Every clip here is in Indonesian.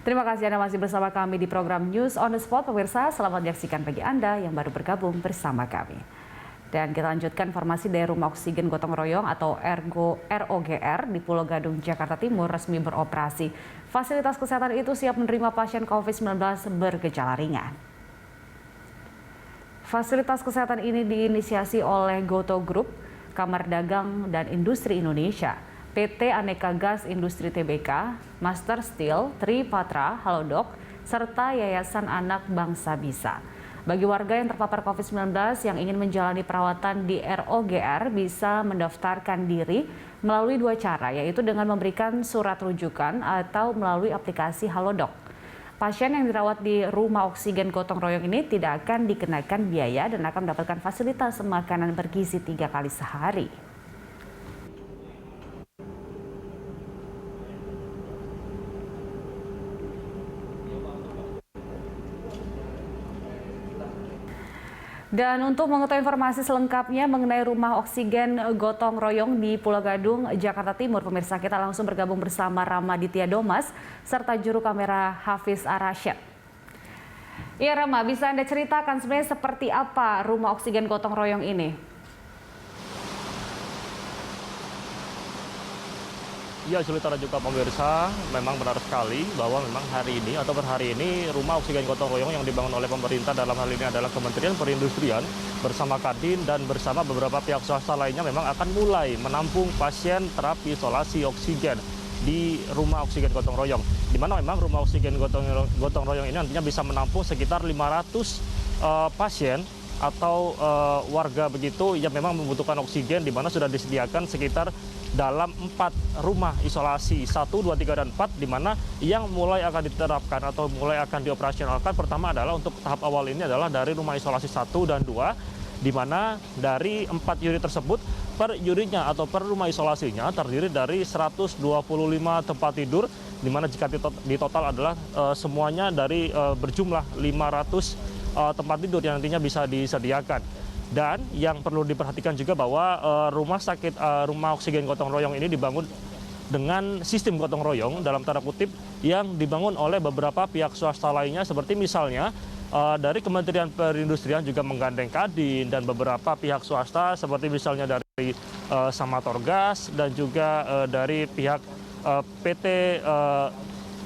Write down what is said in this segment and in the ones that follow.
Terima kasih Anda masih bersama kami di program News on the Spot. Pemirsa, selamat menyaksikan bagi Anda yang baru bergabung bersama kami. Dan kita lanjutkan informasi dari Rumah Oksigen Gotong Royong atau ROGR di Pulau Gadung, Jakarta Timur resmi beroperasi. Fasilitas kesehatan itu siap menerima pasien COVID-19 bergejala ringan. Fasilitas kesehatan ini diinisiasi oleh Goto Group, Kamar Dagang dan Industri Indonesia, PT Aneka Gas Industri Tbk, Master Steel, Tripatra, Halodoc, serta Yayasan Anak Bangsa Bisa. Bagi warga yang terpapar COVID-19 yang ingin menjalani perawatan di ROGR bisa mendaftarkan diri melalui dua cara, yaitu dengan memberikan surat rujukan atau melalui aplikasi Halodoc. Pasien yang dirawat di Rumah Oksigen Gotong Royong ini tidak akan dikenakan biaya dan akan mendapatkan fasilitas makanan bergizi 3 kali sehari. Dan untuk mengetahui informasi selengkapnya mengenai Rumah Oksigen Gotong Royong di Pulau Gadung, Jakarta Timur, pemirsa, kita langsung bergabung bersama Rama Ditya Domas serta juru kamera Hafiz Arasyad. Iya Rama, bisa Anda ceritakan sebenarnya seperti apa Rumah Oksigen Gotong Royong ini? Ya, Julita dan juga pemirsa, memang benar sekali bahwa memang hari ini atau per hari ini Rumah Oksigen Gotong Royong yang dibangun oleh pemerintah dalam hal ini adalah Kementerian Perindustrian bersama Kadin dan bersama beberapa pihak swasta lainnya memang akan mulai menampung pasien terapi isolasi oksigen di Rumah Oksigen Gotong Royong. Di mana memang Rumah Oksigen Gotong Royong ini nantinya bisa menampung sekitar 500 pasien atau warga begitu yang memang membutuhkan oksigen, di mana sudah disediakan sekitar dalam 4 rumah isolasi 1, 2, 3, dan 4, di mana yang mulai akan diterapkan atau mulai akan dioperasionalkan pertama adalah untuk tahap awal ini adalah dari rumah isolasi 1 dan 2, di mana dari 4 unit tersebut per unitnya atau per rumah isolasinya terdiri dari 125 tempat tidur, di mana jika di total adalah semuanya dari berjumlah 500 tempat tidur yang nantinya bisa disediakan. Dan yang perlu diperhatikan juga bahwa Rumah Oksigen Gotong Royong ini dibangun dengan sistem gotong royong dalam tanda kutip yang dibangun oleh beberapa pihak swasta lainnya, seperti misalnya dari Kementerian Perindustrian juga menggandeng Kadin dan beberapa pihak swasta seperti misalnya dari Samator Gas dan juga dari pihak PT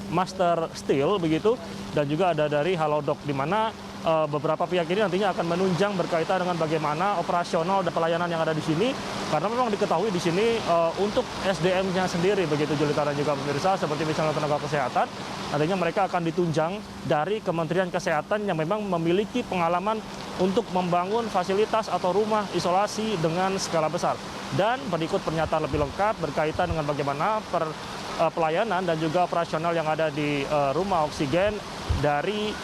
Master Steel begitu, dan juga ada dari Halodoc, di mana beberapa pihak ini nantinya akan menunjang berkaitan dengan bagaimana operasional dan pelayanan yang ada di sini, karena memang diketahui di sini untuk SDM-nya sendiri begitu, Julita dan juga pemirsa, seperti misalnya tenaga kesehatan, nantinya mereka akan ditunjang dari Kementerian Kesehatan yang memang memiliki pengalaman untuk membangun fasilitas atau rumah isolasi dengan skala besar. Dan berikut pernyataan lebih lengkap berkaitan dengan bagaimana pelayanan dan juga operasional yang ada di Rumah Oksigen dari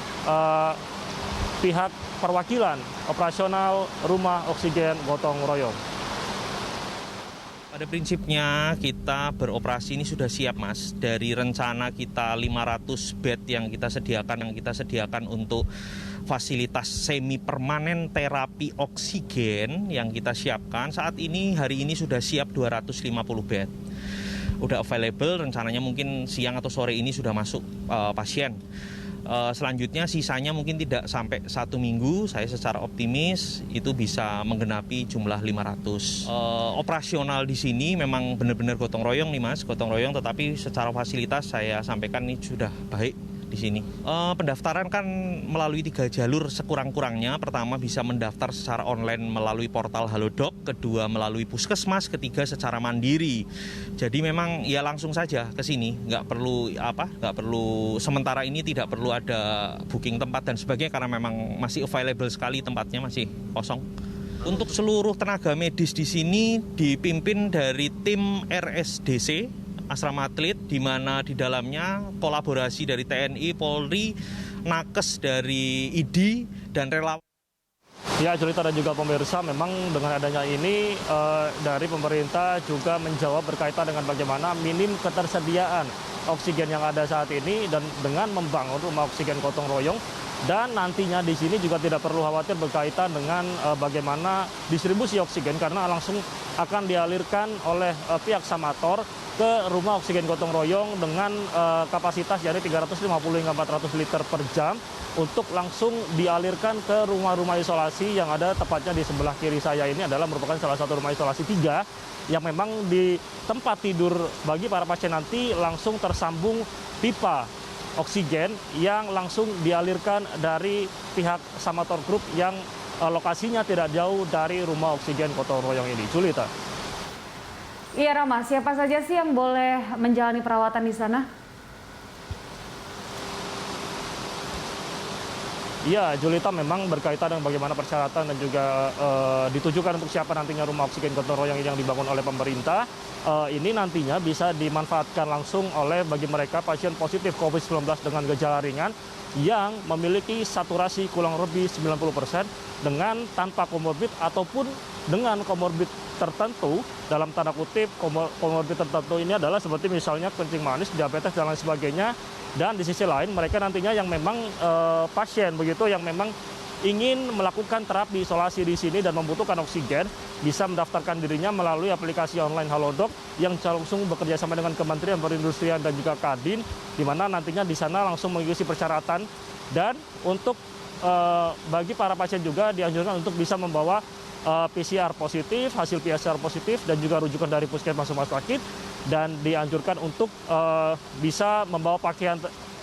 pihak perwakilan operasional Rumah Oksigen Gotong Royong. Pada prinsipnya kita beroperasi ini sudah siap, Mas. Dari rencana kita 500 bed yang kita sediakan untuk fasilitas semi permanen terapi oksigen yang kita siapkan, saat ini hari ini sudah siap 250 bed. Udah available, rencananya mungkin siang atau sore ini sudah masuk pasien. Selanjutnya sisanya mungkin tidak sampai 1 minggu, saya secara optimis itu bisa menggenapi jumlah 500. Operasional di sini memang benar-benar gotong royong nih, Mas, gotong royong, tetapi secara fasilitas saya sampaikan ini sudah baik di sini. Pendaftaran kan melalui 3 jalur sekurang-kurangnya. Pertama bisa mendaftar secara online melalui portal Halodoc, kedua melalui puskesmas, ketiga secara mandiri. Jadi memang ya langsung saja ke sini, nggak perlu sementara ini tidak perlu ada booking tempat dan sebagainya, karena memang masih available sekali, tempatnya masih kosong. Untuk seluruh tenaga medis di sini dipimpin dari tim RSDC Asrama Atlet, di mana di dalamnya kolaborasi dari TNI, Polri, Nakes dari ID, dan relawan. Ya, Julita dan juga pemirsa, memang dengan adanya ini dari pemerintah juga menjawab berkaitan dengan bagaimana minim ketersediaan oksigen yang ada saat ini, dan dengan membangun Rumah Oksigen Gotong Royong. Dan nantinya di sini juga tidak perlu khawatir berkaitan dengan bagaimana distribusi oksigen, karena langsung akan dialirkan oleh pihak Samator ke rumah oksigen gotong royong dengan kapasitas dari 350 hingga 400 liter per jam untuk langsung dialirkan ke rumah-rumah isolasi yang ada tepatnya di sebelah kiri saya ini adalah merupakan salah satu rumah isolasi 3 yang memang di tempat tidur bagi para pasien nanti langsung tersambung pipa oksigen yang langsung dialirkan dari pihak Samator Group yang lokasinya tidak jauh dari rumah oksigen gotong royong ini. Julita. Iya Rama, siapa saja sih yang boleh menjalani perawatan di sana? Iya, Julita, memang berkaitan dengan bagaimana persyaratan dan juga ditujukan untuk siapa nantinya rumah oksigen gotong royong yang dibangun oleh pemerintah. Ini nantinya bisa dimanfaatkan langsung oleh bagi mereka pasien positif COVID-19 dengan gejala ringan yang memiliki saturasi kurang lebih 90% dengan tanpa komorbid ataupun dengan komorbid tertentu. Dalam tanda kutip komorbid tertentu ini adalah seperti misalnya kencing manis, diabetes dan lain sebagainya. Dan di sisi lain mereka nantinya yang memang pasien begitu yang memang ingin melakukan terapi isolasi di sini dan membutuhkan oksigen bisa mendaftarkan dirinya melalui aplikasi online Halodoc yang langsung bekerja sama dengan Kementerian Perindustrian dan juga Kadin, di mana nantinya di sana langsung mengikuti persyaratan. Dan untuk bagi para pasien juga dianjurkan untuk bisa membawa PCR positif, hasil PCR positif dan juga rujukan dari puskesmas rumah sakit, dan dianjurkan untuk bisa membawa pakaian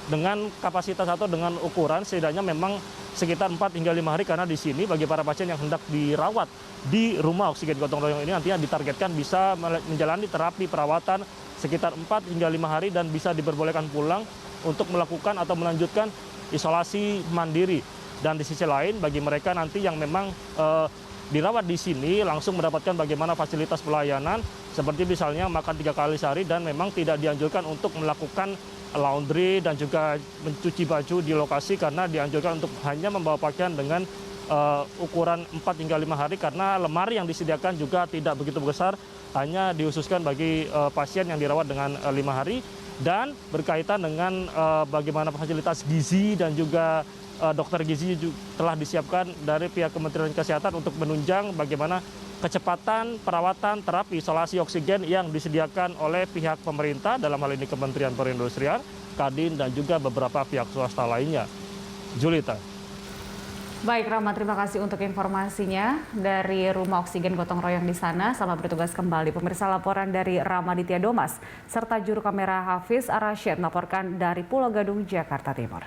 dengan kapasitas atau dengan ukuran setidaknya memang sekitar 4 hingga 5 hari, karena di sini bagi para pasien yang hendak dirawat di rumah oksigen gotong royong ini nantinya ditargetkan bisa menjalani terapi perawatan sekitar 4 hingga 5 hari dan bisa diperbolehkan pulang untuk melakukan atau melanjutkan isolasi mandiri. Dan di sisi lain bagi mereka nanti yang memang dirawat di sini langsung mendapatkan bagaimana fasilitas pelayanan seperti misalnya makan 3 kali sehari dan memang tidak dianjurkan untuk melakukan laundry dan juga mencuci baju di lokasi, karena dianjurkan untuk hanya membawa pakaian dengan ukuran 4 hingga 5 hari karena lemari yang disediakan juga tidak begitu besar, hanya dihususkan bagi pasien yang dirawat dengan 5 hari. Dan berkaitan dengan bagaimana fasilitas gizi dan juga dokter gizi telah disiapkan dari pihak Kementerian Kesehatan untuk menunjang bagaimana kecepatan perawatan terapi isolasi oksigen yang disediakan oleh pihak pemerintah, dalam hal ini Kementerian Perindustrian, Kadin, dan juga beberapa pihak swasta lainnya. Julita. Baik Rama, terima kasih untuk informasinya dari rumah oksigen gotong royong di sana. Selamat bertugas kembali. Pemirsa, laporan dari Rama Ditya Domas serta juru kamera Hafiz Arasyid melaporkan dari Pulau Gadung, Jakarta Timur.